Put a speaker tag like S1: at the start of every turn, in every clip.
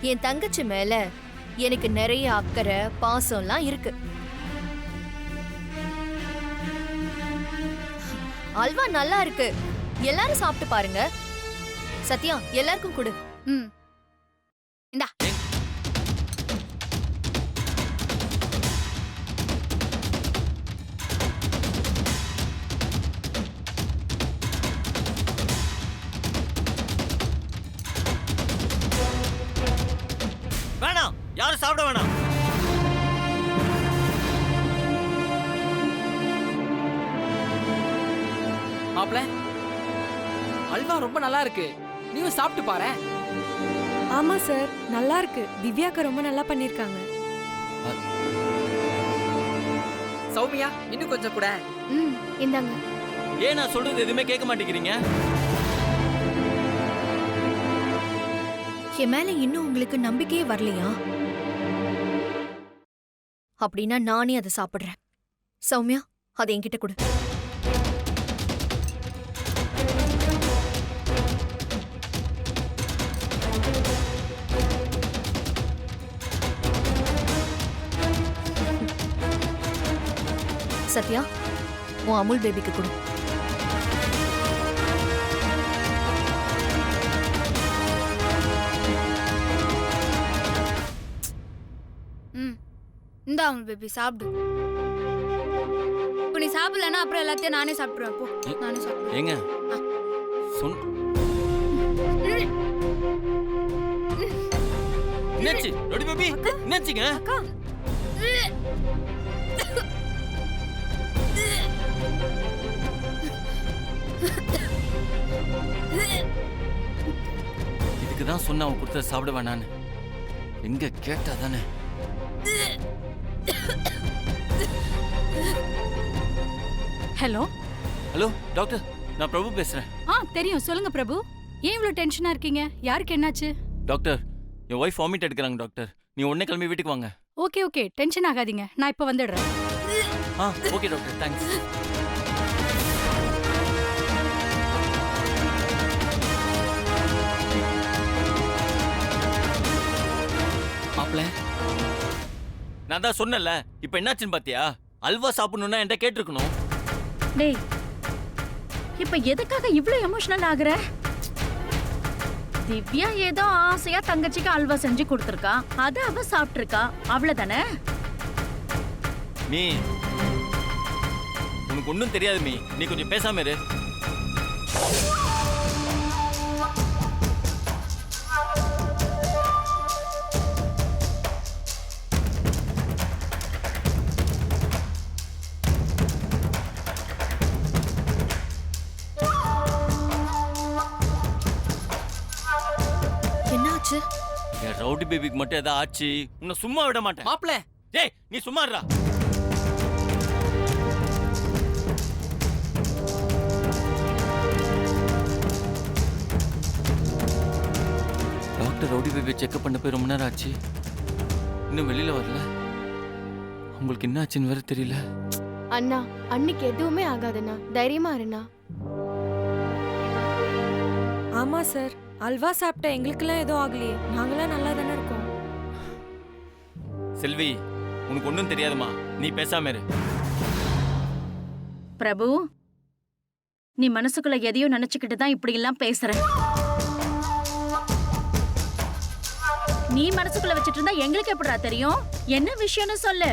S1: என் தங்கச்சி மேல எனக்கு நிறைய அக்கறை பாசம்லாம் இருக்கு. அல்வா நல்லா இருக்கு, எல்லாரும் சாப்பிட்டு பாருங்க. சத்யா, எல்லாருக்கும் கொடு.
S2: இந்தா.
S3: வேணாம், யாரும் சாப்பிட வேணாம்.
S4: மாப்ள, அல்வா ரொம்ப நல்லா இருக்கு, நீயும் சாப்பிட்டு பாரு.
S5: ஆமா சார், நல்லா இருக்கு. திவ்யாக்கு ரொம்ப நல்லா பண்ணிருக்காங்க.
S4: சௌமியா, இன்னும் கொஞ்சம் கூட.
S5: இந்தாங்க.
S3: ஏன் நான் சொல்றது எதுவுமே கேட்க மாட்டேங்கிறீங்க?
S1: என் மேல இன்னும் உங்களுக்கு நம்பிக்கையே வரலையா? அப்படின்னா நானே அதை சாப்பிடுறேன். சௌமியா, அதை என்கிட்ட கொடு. சத்யா, உன் அமுல் பேபிக்கு கொடு.
S2: இந்தா அவங்க பேபி சாப்பிடு. இப்போ நீ சாப்பிடலன்னா அப்புறம் எல்லாத்தையும் நானே சாப்பிடுவேன். போ, நானே சாப்பிடுவேன்.
S3: ஏங்க என்னாச்சு ரொடி பேபி? என்னாச்சுங்க? இதுக்குதான் சொன்ன அவன் கொடுத்த சாப்பிட வேணான்னு. எங்க கேட்டா தானே.
S6: ஹலோ
S3: ஹலோ டாக்டர், நான் பிரபு பேசுறேன்.
S6: தெரியும், சொல்லுங்க பிரபு. ஏன் இவ்வளவு டென்ஷனா இருக்கீங்க? யாருக்கு என்னாச்சு?
S3: டாக்டர், என் ஒய்ஃப் வாமிட் எடுக்கிறாங்க டாக்டர். நீ உடனே கிளம்பி வீட்டுக்கு வாங்க.
S6: ஓகே, டென்ஷன் ஆகாதீங்க, நான் இப்ப வந்துடுறேன்.
S3: Okay doctor, thanks.
S4: மாப்ள,
S3: நான் தான் சொன்னேன்ல, இப்ப என்னாச்சுன்னு பாத்தியா? அல்வா சாப்பிடணும்னா என்கிட்ட கேட்டிருக்கணும்.
S7: டேய், இப்ப எதுக்காக இவ்ளோ எமோஷனல் ஆகுற? திவ்யா ஏதோ ஆசையா தங்கச்சிக்கு அல்வா செஞ்சு கொடுத்திருக்கா, அத அவ சாப்பிட்டிருக்கா, அவ்வளவுதானே?
S3: மீ, உனக்கு ஒன்னும் தெரியாது மீ. நீ கொஞ்சம் பேசாம இரு.
S1: என்னாச்சு?
S3: என் ரவுடி பேபிக்கு மட்டும் ஏதாவது ஆச்சு, உன்னை சும்மா விட மாட்டேன்.
S4: மாப்ள,
S3: ஏய், நீ சும்மா இருடா. டாக்டர் ரவுடி பேபி செக்அப் பண்ண போய் ரொம்ப நேரம் ஆச்சு, இன்னும் வெளியில வரல. உங்களுக்கு என்ன ஆச்சுன்னு வேற தெரியல.
S5: அண்ணா, அன்னைக்கு எதுவுமே ஆகாதுண்ணா, தைரியமா இருண்ணா. ஆமா சார், அல்வா சாப்பிட்ட எங்களுக்கெல்லாம் எதுவும் ஆகலையே, நாங்களாம் நல்லா தானே இருக்கோம்.
S3: செல்வி, உனக்கு ஒன்னும் தெரியாதுமா, நீ பேசாம இரு.
S7: பிரபு, நீ மனசுக்குள்ள எதையோ நினைச்சுக்கிட்டு தான் இப்படி எல்லாம் பேசுற. நீ மனசுக்குள்ள வச்சிட்டு இருந்தா எங்களுக்கு எப்படிடா தெரியும்? என்ன விஷயம்னு சொல்லு.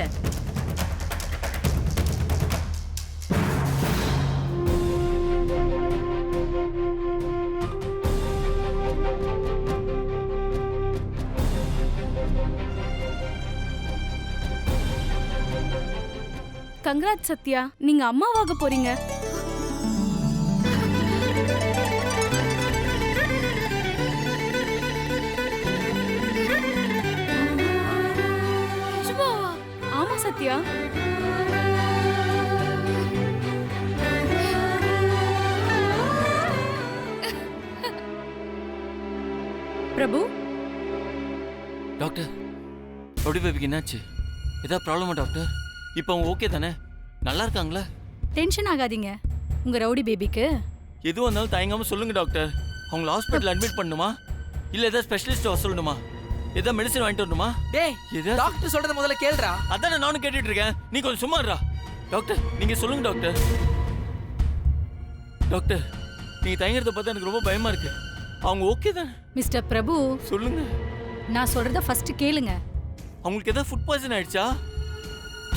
S6: கங்க்ராட் சத்யா, நீங்க அம்மாவாக போறீங்க. ஆமா சத்யா. பிரபு,
S3: டாக்டர், ரவுடி பேபிக்கு என்னாச்சு? ஏதாவது ப்ராப்ளமா டாக்டர்? இப்போ அவங்க ஓகே தானே? நல்லா இருக்காங்களா?
S6: டென்ஷன் ஆகாதீங்க. உங்க ரவுடி பேபிக்கு
S3: எதுவும் இருந்தாலும் தயங்காம சொல்லுங்க டாக்டர். அவங்கள ஹாஸ்பிட்டல் அட்மிட் பண்ணுமா, இல்ல ஏதாவது ஸ்பெஷலிஸ்ட் வர சொல்லணுமா? ஏதாவது மெடிசன் வாங்கிட்டு வரணுமா?
S4: டேய்
S3: ஏதாவது
S4: டாக்டர் சொல்றத முதல்ல கேளுடா.
S3: அதானே நானும் கேட்டுட்டு இருக்கேன். நீ கொஞ்சம் சும்மா இருடா. டாக்டர் நீங்க சொல்லுங்க டாக்டர். டாக்டர் நீங்க தயங்குறத பார்த்தா எனக்கு ரொம்ப பயமா இருக்கு. அவங்க ஓகே தானே?
S6: மிஸ்டர் பிரபு,
S3: சொல்லுங்க.
S6: நான் சொல்றத ஃபர்ஸ்ட் கேளுங்க.
S3: அவங்களுக்கு ஏதாவது ஃபுட் பாய்சன் ஆயிடுச்சா?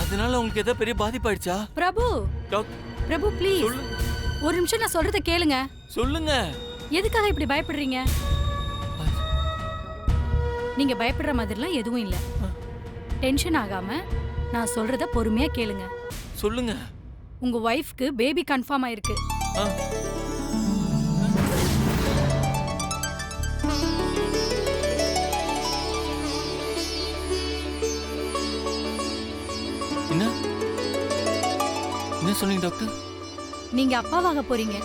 S3: அதனால அவங்களுக்கு ஏதாவது பெரிய பாதிப்பு ஆயிடுச்சா?
S6: பிரபு,
S3: டாக்டர்
S6: பிரபு ப்ளீஸ்
S3: சொல்லுங்க.
S6: ஒரு நிமிஷம் நான் சொல்றத கேளுங்க.
S3: சொல்லுங்க.
S6: எதுக்காக இப்படி பயப்படுறீங்க? நீங்க பயப்படுற மாதிரிலாம் எதுவும் இல்ல. டென்ஷன் ஆகாம நான் சொல்றத பொறுமையா கேளுங்க.
S3: சொல்லுங்க.
S6: உங்க ஒய்ஃப்க்கு பேபி கன்ஃபார்ம் ஆயிருக்கு.
S3: ஆ. என்ன என்ன சொன்னீங்க டாக்டர்?
S6: நீங்க அப்பாவாக போறீங்க.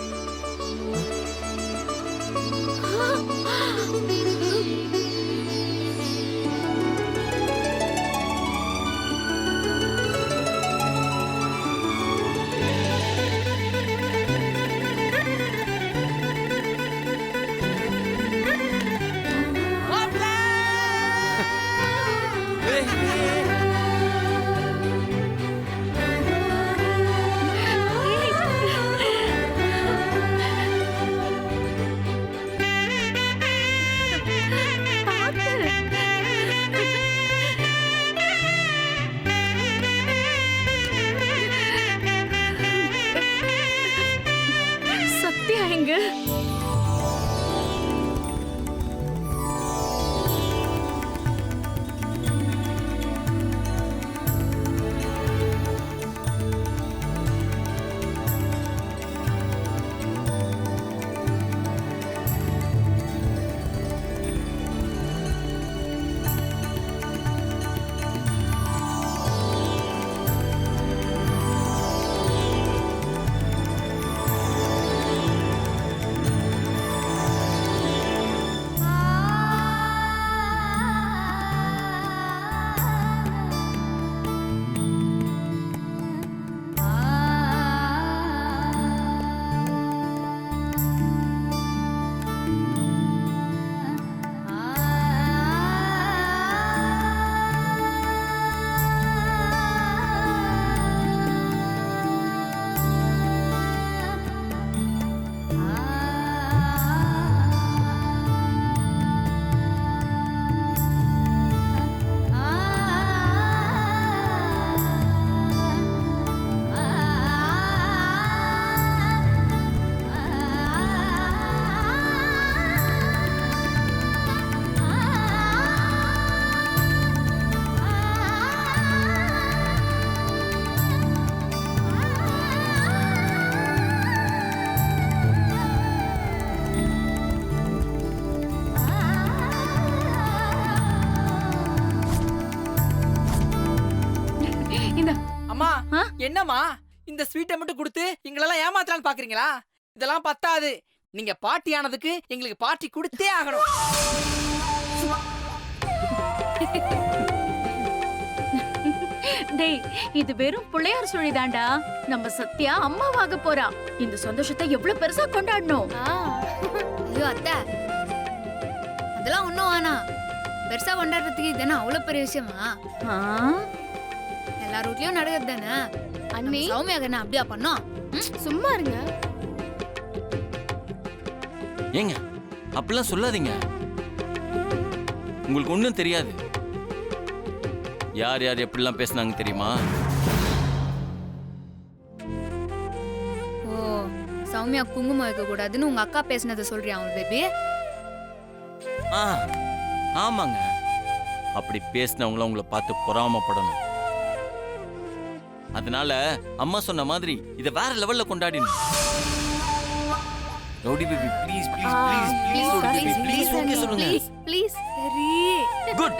S7: சத்யா எங்க?
S4: அம்மா
S7: ஆ?
S4: என்னம்மா இந்த ஸ்வீட்டை மட்டும் கொடுத்து எங்களெல்லாம் ஏமாத்தலாம்னு பாக்குறீங்களா? இதெல்லாம் பத்தாது. நீங்க பாட்டி ஆனதுக்கு எங்களுக்கு பார்ட்டி கொடுத்தே ஆகணும்.
S7: டேய் இது வெறும் பிள்ளையார் சுழிதாண்டா. நம்ம சத்யா அம்மாவாக போறா. இந்த சந்தோஷத்தை எவ்வளவு பெருசா கொண்டாடணும்.
S2: ஐயோ அத்தை, அதெல்லாம் ஒன்றும் வேணாம். பெருசா கொண்டாடுறதுக்கு இதுதானே அவ்வளோ பெரிய விஷயமா?
S7: ஆ?
S2: எல்லா ரூட்லயும் நடக்குது தானே.
S5: அண்ணி
S2: சௌமியா என்ன அப்படியா பண்ணோம்?
S5: சும்மா இருங்க.
S3: ஏங்க அப்படிலாம் சொல்லாதீங்க. உங்களுக்கு ஒன்றும் தெரியாது. யார் யார் எப்படிலாம் பேசுனாங்க தெரியுமா?
S2: ஓ, சௌமியா குங்குமம் வைக்க கூடாதுன்னு உங்க அக்கா பேசினதை சொல்றியா அவன் பேபி?
S3: ஆ ஆமாங்க. அப்படி பேசினவங்கள உங்களை பார்த்து பொறாமப்படணும். அதனால அம்மா சொன்ன மாதிரி இதை வேற லெவல்ல கொண்டாடினோம். Rowdy baby please please please please rowdy baby please okay சொல்லுங்க.
S2: ப்ளீஸ். சரி.
S3: குட்.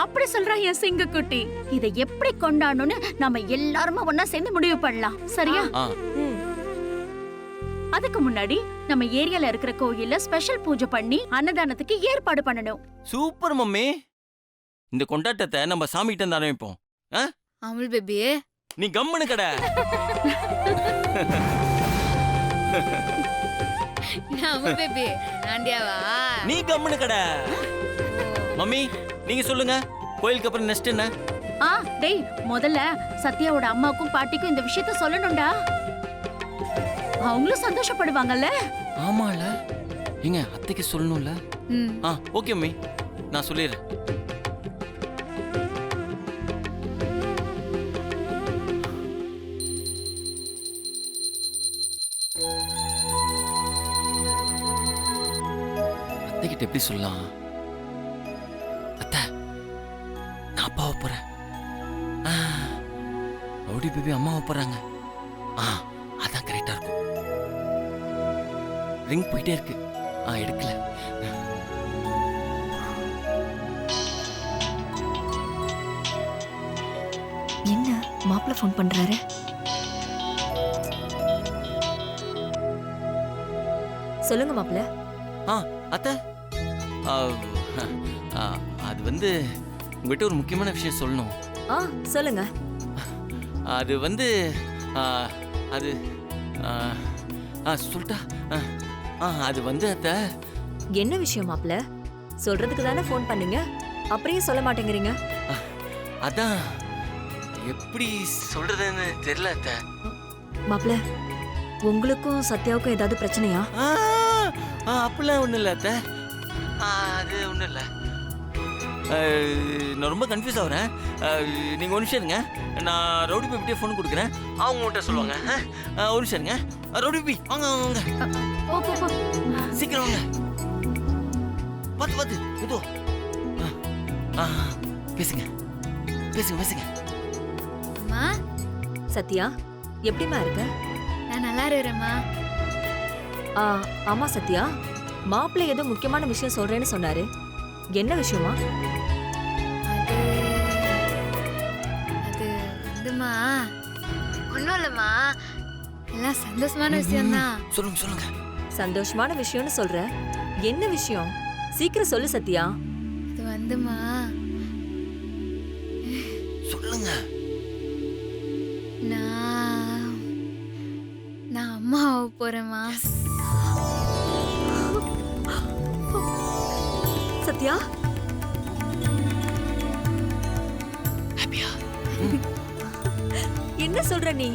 S7: அப்படி சொல்றா என் சிங்கக்குட்டி. இதை எப்படி கொண்டாடணும்னு நம்ம எல்லாருமா ஒண்ணா சேர்ந்து முடிவு பண்ணலாம். சரியா?
S3: ஆ
S7: அதுக்கு முன்னாடி நம்ம ஏரியால இருக்கிற கோயில்ல ஸ்பெஷல் பூஜை பண்ணி அன்னதானத்துக்கு ஏற்பாடு பண்ணணும்.
S3: Super mummy. இந்த கொண்டாட்டத்தை நம்ம சாமி கிட்ட இருந்து ஆரம்பிப்போம்.
S2: அமுல் பேபி,
S3: நீ கம்முனு கடை.
S2: அமுல் பேபி நாண்டியாவா?
S3: நீ கம்முனு கடை. மம்மி நீங்க சொல்லுங்க, கோயிலுக்கு அப்புறம் நெக்ஸ்ட் என்ன?
S7: ஆ டேய், முதல்ல சத்யாவோட அம்மாக்கும் பாட்டிக்கும் இந்த விஷயத்த சொல்லணும்டா. அவங்களும் சந்தோஷப்படுவாங்கல்ல.
S3: ஆமால, ஏங்க அத்தைக்கு சொல்லணும்ல.
S2: ம்
S3: ஓகே அம்மி, நான் சொல்லிடுறேன். அத்தைக்கிட்ட எப்படி சொல்லலாம்? அத்தை, நான் அப்பாவை போறேன். ரவுடி பேபி அம்மாவை போறாங்க. அதான் கரெக்டா இருக்கும். ரிங் போயிட்டே இருக்கு. எடுக்கல.
S1: என்ன மாப்பிள்ள ஃபோன் பண்றாரு? சொல்லுங்க மாப்பிள்ள.
S3: அத்தை, அது வந்து உங்ககிட்ட ஒரு முக்கியமான விஷயம் சொல்லணும்.
S1: சொல்லுங்க.
S3: அது வந்து அது சொல்லிட்டா? அது வந்து அத்தை.
S1: என்ன விஷயம் மாப்பிள்ள? சொல்றதுக்கு தானே ஃபோன் பண்ணீங்க, அப்படியே சொல்ல மாட்டேங்கிறீங்க.
S3: அதான் எப்படி சொல்றதுன்னு தெரியல அத்தை.
S1: மாப்பிள்ள, உங்களுக்கும் சத்யாவுக்கும் ஏதாவது பிரச்சனையா?
S3: அப்படிலாம் ஒண்ணும் இல்ல அத்தை. அது ஒண்ணும் இல்ல. நான் ரொம்ப கன்ஃபியூஸ் ஆகுறேன். நீங்க ஒரு நிமிஷம் இருங்க, நான் ரவுடி பேபிட்டே ஃபோன் கொடுக்குறேன், அவங்க உங்கள்கிட்ட சொல்லுவாங்க. ஒரு நிமிஷம் இருங்க. ரவுடி பேபி வாங்க வாங்க, சீக்கிரம் வாங்க. பார்த்து இதோ பேசுங்க பேசுங்க பேசுங்க.
S2: அம்மா,
S1: சத்யா, எப்படிமா இருக்க?
S2: நான் நல்லா இருக்கிறேம்மா.
S1: ஆமா சத்யா, மாப்பிள்ளை ஏதோ முக்கியமான விஷயம் சொல்றேன்னு சொன்னாரு. என்ன விஷயமா?
S2: அது வந்துமா, ஒன்றும் இல்லைம்மா, எல்லாம் சந்தோஷமான விஷயம்தான்.
S3: சொல்லுங்க சொல்லுங்க.
S1: சந்தோஷமான விஷயம்னு சொல்ற, என்ன விஷயம்? சீக்கிரம் சொல்லு சத்யா.
S2: அது வந்துமா,
S3: சொல்லுங்க.
S2: நான் அம்மா ஆக போறேம்மா.
S1: சத்யா, என்ன சொல்ற நீ?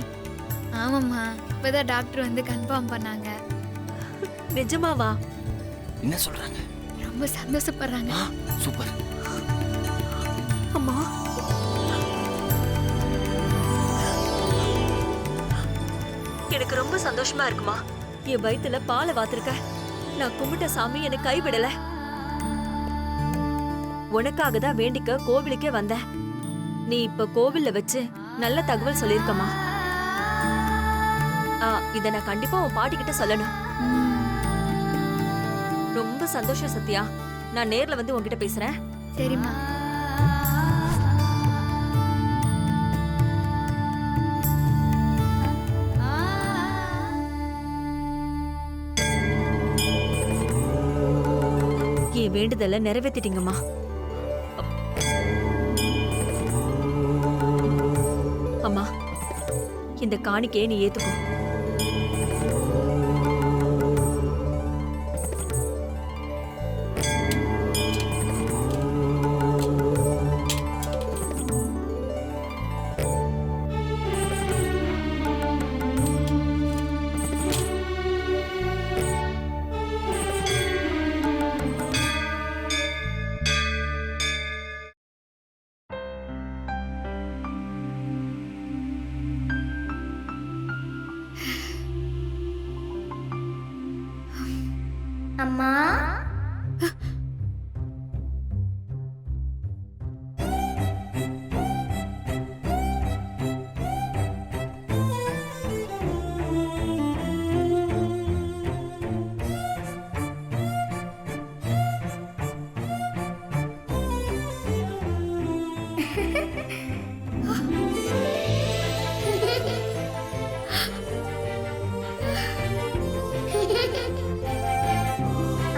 S2: ஆமாம்மா, இப்பதான் டாக்டர் வந்து கன்ஃபார்ம் பண்ணாங்க.
S1: நிஜமாவா?
S3: என்ன சொல்றாங்க?
S2: ரொம்ப சந்தோஷப்படுறாங்க.
S3: சூப்பர்.
S1: அம்மா, எனக்கு ரொம்ப சந்தோஷமா இருக்குமா. என் வயித்துல பாலை வாத்திருக்க. நான் கும்பிட்ட சாமி எனக்கு கைவிடல. உனக்காக தான் வேண்டிக்க கோவிலுக்கே வந்தேன். நீ இப்ப கோவில்ல வச்சு நல்ல தகவல் சொல்லிருக்கமா. இத நான் கண்டிப்பா உன் பாட்டி கிட்ட சொல்லணும். ரொம்ப சந்தோஷம் சத்யா. நான் நேர்ல வந்து உன்கிட்ட பேசுறேன்.
S2: சரிம்மா.
S1: என் வேண்டுதலை நிறைவேற்றிட்டீங்கம்மா. அம்மா, இந்த காணிக்கையை நீ ஏத்துக்கோ.
S8: அம்மா,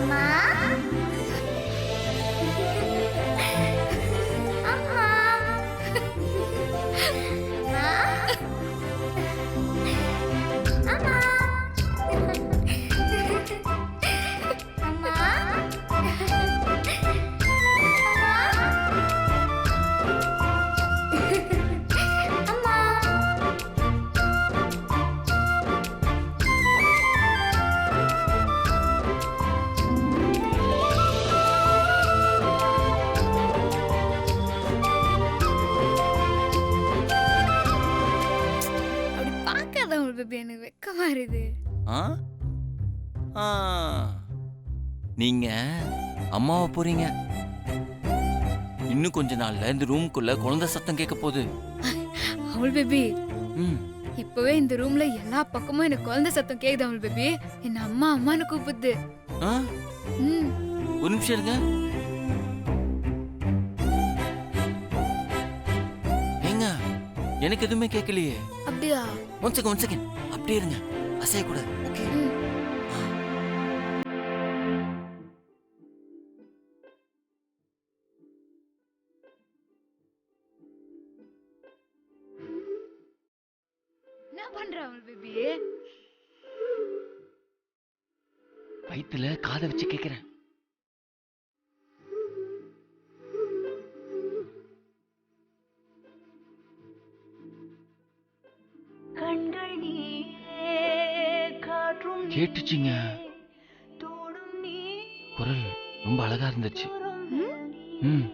S8: அம்மா,
S2: சார் இது?
S3: ஆ ஆ நீங்க அம்மாவை போறீங்க. இன்னும் கொஞ்ச நாள்ல இந்த ரூம்குள்ள குழந்தை சத்தம் கேட்க போகுது.
S2: அவுல் பேபி,
S3: ம்
S2: இப்பவே இந்த ரூம்ல எல்லா பக்கமும் எனக்கு குழந்தை சத்தம் கேக்குது அவுல் பேபி. என்ன அம்மா அம்மான்னு கூப்பிடுது.
S3: ஆ
S2: ம்.
S3: ஒரு நிமிஷம் இருங்க. ஏங்க எனக்கு எதுவுமே கேட்கலையே.
S2: அப்படியா?
S3: ஒன் செகண்ட் அப்படியே இருங்க, அசையக்கூடாது. ஓகே.
S2: ம். என்ன பண்ற அவுல் பேபி?
S3: வயித்துல காதை வச்சு கேட்கிறேன். கேட்டுச்சுங்க. குரல் ரொம்ப அழகா இருந்துச்சு. ம்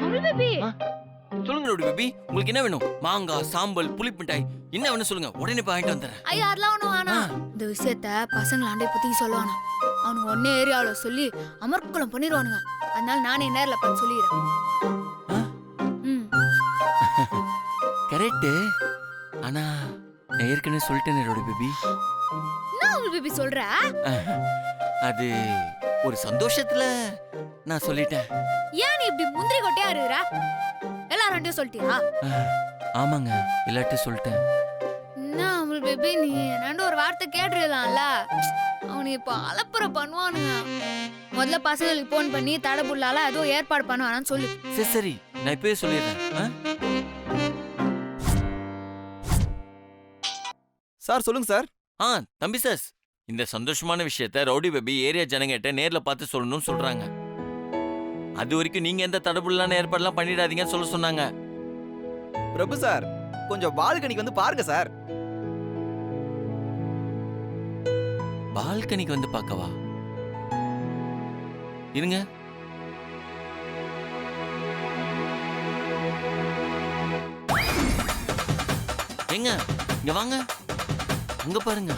S2: அவுல் பேபி,
S3: சொல்லுங்க ரோடி பேபி, உங்களுக்கு என்ன வேணும்? மாங்காய், சாம்பல், புளிப்பு மிட்டாய் என்ன வேணும் சொல்லுங்க, உடனே போய் வாங்கிட்டு வந்துடுறேன்.
S2: ஐயா அதெல்லாம் ஒண்ணும் வேணாம். இந்த விஷயத்த பசங்களாண்டே பத்தி சொல்லவானா. அவனுக்கு ஒன்னே ஏரியாவில சொல்லி அமர்க்குளம் பண்ணிடுவானுங்க. அதனால நானே நேர்ல பார்த்து சொல்லிடுறேன். ம்.
S3: கரெக்ட். ஆனா நான் ஏற்கனவே சொல்லிட்டேன் ரோடி பேபி.
S2: என்ன அவுல் பேபி சொல்ற?
S3: அது ஒரு சந்தோஷத்துல நான் சொல்லிட்டேன்.
S2: ஏன் நீ இப்படி முந்திரி கொட்டையா இருக்கிற? எல்லாரும் சொல்லிட்டியா?
S3: ஆமாங்க, எல்லாத்தையும் சொல்லிட்டேன்.
S2: என்ன அவுல் பேபி, நீ என்னண்டு ஒரு வார்த்தை கேட்டுடலாம்ல. அவனுக்கு இப்போ அலப்புற பண்ணுவானுங்க. முதல்ல பசங்களுக்கு போன் பண்ணி தடபுள்ளால ஏதோ ஏற்பாடு பண்ணுவானான்னு சொல்லு.
S3: சரி சரி, நான் இப்பவே சொல்லிடுறேன்.
S8: சார் சொல்லுங்க சார்.
S3: தம்பி சார், இந்த சந்தோஷமான விஷயத்த ரவுடி பேபி ஏரியா ஜனங்கிட்ட நேர்ல பார்த்து சொல்லணும்னு சொல்றாங்க. அது வரைக்கும் நீங்க எந்த தடபுள்ளான ஏற்பாடுலாம் பண்ணிடாதீங்கன்னு சொல்ல சொன்னாங்க.
S8: பிரபு சார், கொஞ்சம் பால்கனிக்கு வந்து பாருங்க சார்.
S3: பால்கனிக்கு வந்து பார்க்கவா? இருங்க. எங்க இங்க வாங்க, அங்க பாருங்க.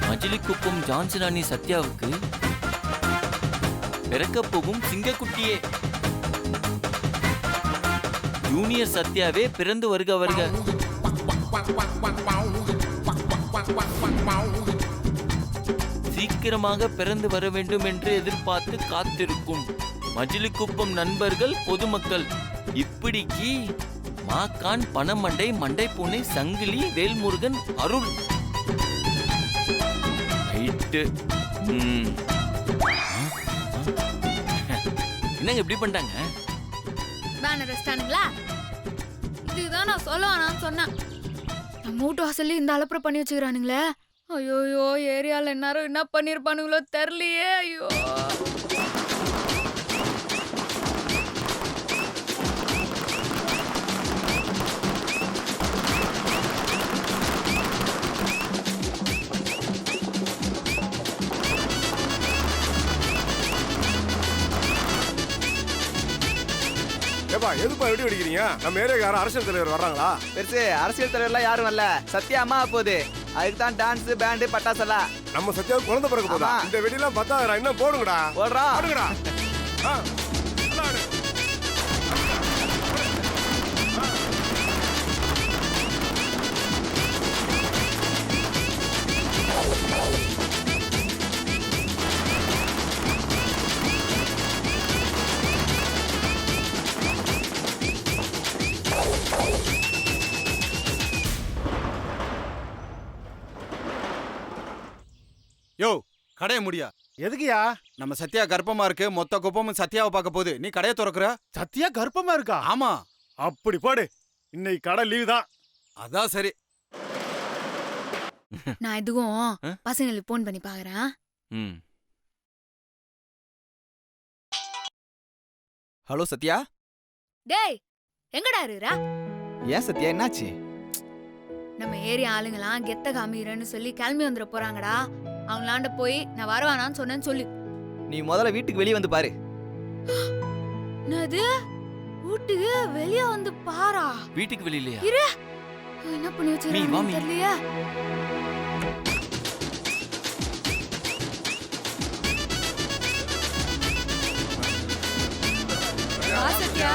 S3: மஜிலிக்குப்பம் ஜான்சிராணி சத்யாவுக்கு பிறக்கப் போகும் சிங்கக்குட்டியே, ஜூனியர் சத்யாவே பிறந்து வருக வருக. சீக்கிரமாக பிறந்து வர வேண்டும் என்று எதிர்பார்த்து காத்திருக்கும் மஜிலிக்குப்பம் நண்பர்கள், பொதுமக்கள். இப்படிக்கு மாக்கான், பணமண்டை, மண்டை பூனை, சங்கிலி, வேல்முருகன், அருள். என்னங்க இப்படி பண்ணிட்டாங்க?
S2: பேனர் வச்சிட்டானுங்களா? இதுதான் நான் சொல்ல வேணாம்னு சொன்னேன். நம்ம வீட்டு வாசல்ல இந்த அலப்புற பண்ணி வச்சுக்கிறானுங்களே. ஐயோ, ஏரியால எல்லாரும் என்ன பண்ணிருப்பானுங்களோ தெரியலையே. ஐயோ,
S9: ஏப்பா எதுப்பா எப்படி அடிக்கிறீங்க? நம்ம ஏரியாக்கார அரசியல் தலைவர் வர்றாங்களா?
S8: பெருசு அரசியல் தலைவர்லாம் யாரும் வரல, சத்யா அம்மா போகுது. அதுக்கு தான் டான்ஸ் பேண்டு பட்டாசெல்லாம்.
S9: நம்ம சத்யா குழந்தை பிறக்க போதா?
S8: ஆமா.
S9: இந்த வெடிலாம் 10,000 இன்னும் போடுங்கடா.
S8: போடுறா.
S9: போடுங்கடா. ஆ, நல்லா ஆடு.
S10: யோ கடையை முடியா.
S9: எதுக்குயா?
S10: நம்ம சத்யா கர்ப்பமா இருக்கு, மொத்த குப்பமும் சத்யாவை பார்க்க போகுது. நீ கடையை திறக்குற?
S9: சத்யா கர்ப்பமா இருக்கா?
S10: ஆமா.
S9: அப்படி போடு. இன்னைக்கு கடை லீவ் தான்.
S10: அதான் சரி.
S2: நான் எதுவும்
S3: ஆ?
S2: பசங்களுக்கு போன் பண்ணி பாக்குறேன்.
S3: ம்.
S8: ஹலோ சத்யா.
S2: டேய் எங்கடா இருறா?
S8: ஏன் சத்யா என்னாச்சு?
S2: நம்ம ஏரியா ஆளுங்களாம் கெத்த காமிக்கிறேன்னு சொல்லி கிளம்பி வந்துட போறாங்கடா. அவங்களாண்ட போய் நான் வரவானான்னு சொன்னேன்னு சொல்லு.
S8: நீ முதல்ல வீட்டுக்கு வெளியே வந்து பாரு.
S2: என்னது? வீட்டுக்கு வெளிய வந்து பாரா?
S3: வீட்டுக்கு வெளியிலயா?
S2: இரு. என்ன பண்ணி
S3: மீ, வா,
S2: வச்சிருக்கான்னு
S3: மீ.
S2: தெரியலையா?
S5: வா சத்யா.